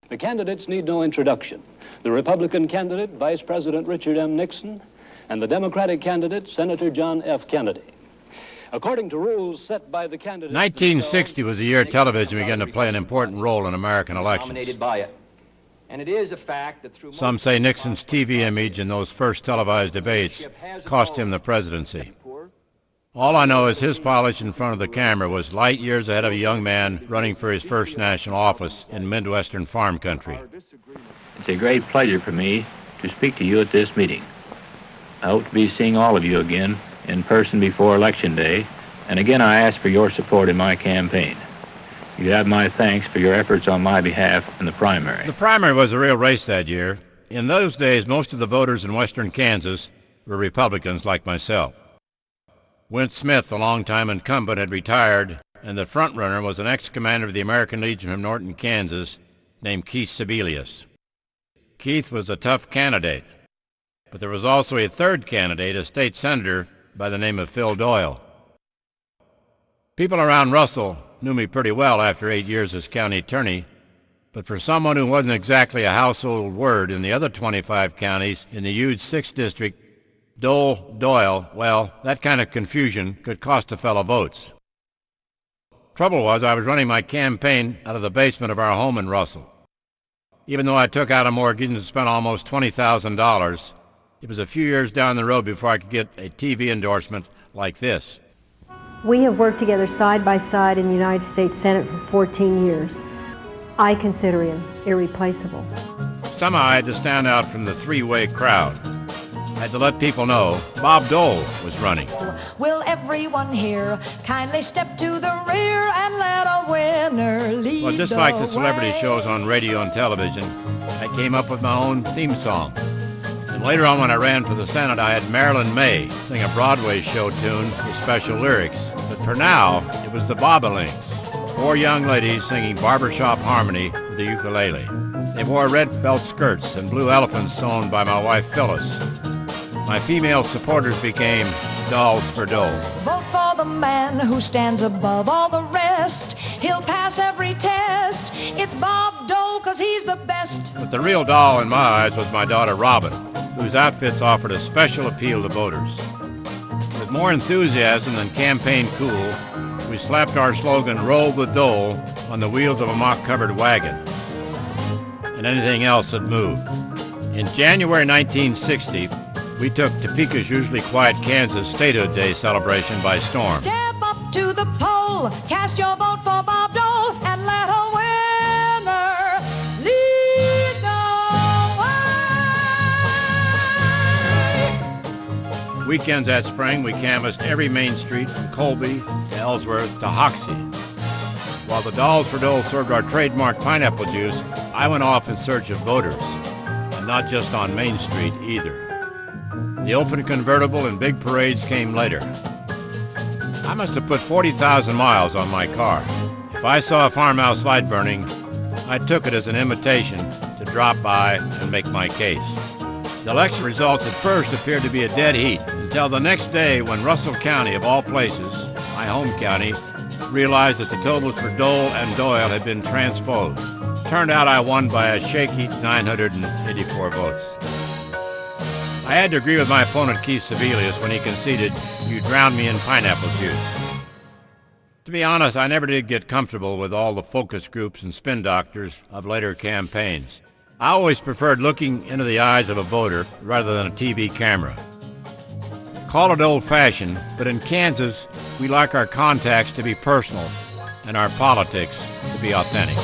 The candidates need no introduction. The Republican candidate, Vice President Richard M. Nixon, and the Democratic candidate, Senator John F. Kennedy. According to rules set by the candidates... 1960 was the year television began to play an important role in American elections. And it is a fact that through Some say Nixon's TV image in those first televised debates cost him the presidency. All I know is his polish in front of the camera was light years ahead of a young man running for his first national office in Midwestern farm country. It's a great pleasure for me to speak to you at this meeting. I hope to be seeing all of you again in person before Election Day, and again I ask for your support in my campaign. You have my thanks for your efforts on my behalf in the primary. The primary was a real race that year. In those days, most of the voters in western Kansas were Republicans like myself. Wint Smith, a longtime incumbent, had retired, and the front-runner was an ex-commander of the American Legion from Norton, Kansas, named Keith Sebelius. Keith was a tough candidate, but there was also a third candidate, a state senator by the name of Phil Doyle. People around Russell knew me pretty well after 8 years as county attorney, but for someone who wasn't exactly a household word in the other 25 counties in the huge 6th district, Dole, Doyle, well, that kind of confusion could cost a fellow votes. Trouble was, I was running my campaign out of the basement of our home in Russell. Even though I took out a mortgage and spent almost $20,000, it was a few years down the road before I could get a TV endorsement like this. We have worked together side by side in the United States Senate for 14 years. I consider him irreplaceable. Somehow I had to stand out from the three-way crowd. I had to let people know Bob Dole was running. Will everyone here kindly step to the rear and let a winner lead? Well, just like the celebrity shows on radio and television, I came up with my own theme song. And later on when I ran for the Senate, I had Marilyn Maye sing a Broadway show tune with special lyrics. But for now, it was the Bobolinks, 4 young ladies singing barbershop harmony with the ukulele. They wore red felt skirts and blue elephants sewn by my wife Phyllis. My female supporters became Dolls for Dole. Vote for the man who stands above all the rest. He'll pass every test. It's Bob Dole, 'cause he's the best. But the real doll in my eyes was my daughter Robin, whose outfits offered a special appeal to voters. With more enthusiasm than campaign cool, we slapped our slogan, "Roll the Dole," on the wheels of a mock-covered wagon, and anything else that moved. In January 1960, we took Topeka's usually quiet Kansas Statehood Day celebration by storm. Step up to the poll, cast your vote for Bob Dole, and let a winner lead the way. Weekends that spring, we canvassed every main street from Colby to Ellsworth to Hoxie. While the Dolls for Dole served our trademark pineapple juice, I went off in search of voters, and not just on Main Street either. The open convertible and big parades came later. I must have put 40,000 miles on my car. If I saw a farmhouse light burning, I took it as an invitation to drop by and make my case. The election results at first appeared to be a dead heat until the next day when Russell County, of all places, my home county, realized that the totals for Dole and Doyle had been transposed. Turned out I won by a shaky 984 votes. I had to agree with my opponent Keith Sebelius when he conceded, "You drowned me in pineapple juice." To be honest, I never did get comfortable with all the focus groups and spin doctors of later campaigns. I always preferred looking into the eyes of a voter rather than a TV camera. Call it old-fashioned, but in Kansas, we like our contacts to be personal and our politics to be authentic.